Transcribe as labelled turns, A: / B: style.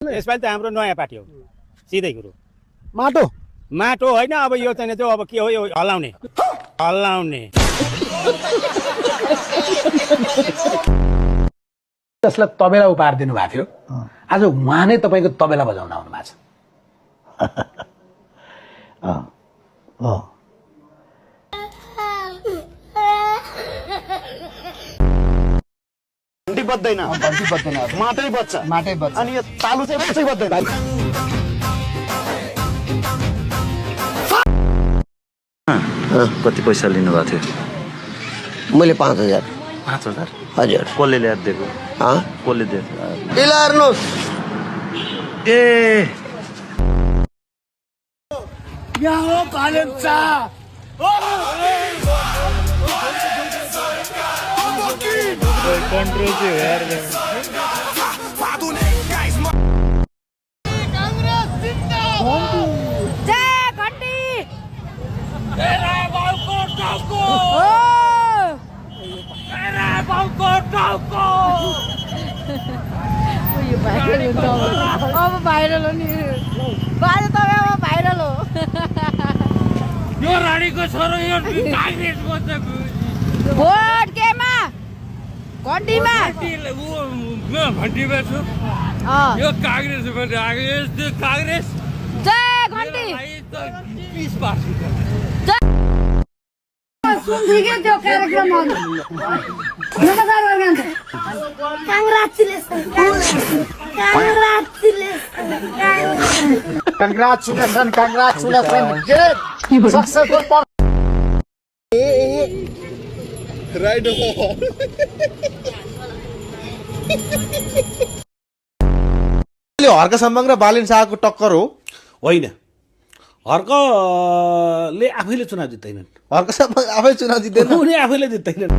A: यसपालि त हाम्रो नयाँ पार्टी हो सिधै कुरो
B: माटो
A: माटो होइन अब यो चाहिँ त्यो अब के हो यो हल्लाउने
B: जसलाई तबेला उपहार दिनुभएको थियो आज उहाँ नै तपाईँको तबेला बजाउन आउनु भएको छ
C: घन्टी बज्दैन माटै बज्छ अनि यो तालु चाहिँ बज्छै बज्दैन
D: कति पैसा लिनुभएको थियो
E: मैले 5000
D: 5000
E: हजुर
D: कसले ल्याएर दिएको कसले दिएको
E: यसलाई हेर्नुहोस्
D: ए
B: यहाँ हो कालेम्चा
F: अब भाइरल हो नि बाजे तपाईँ अब भाइरल हो
G: यो रानीको छोरो यो काङ्ग्रेस बन्छ
F: भोट केमा घन्टीमा
G: घन्टीमा छु यो काङ्ग्रेस काङ्ग्रेस
F: जय घन्टी सुन्थ्यो त्यो कार्यक्रमहरू
B: Congratulations. Successful.
C: राइट हर्क सम्बङ र बालिन शाहको टक्कर हो
H: होइन हर्कले आफैले चुनाव जित्दैनन्
C: हर्क सम्बङ आफै चुनाव जित्दैन
H: उनी आफैले जित्दैनन्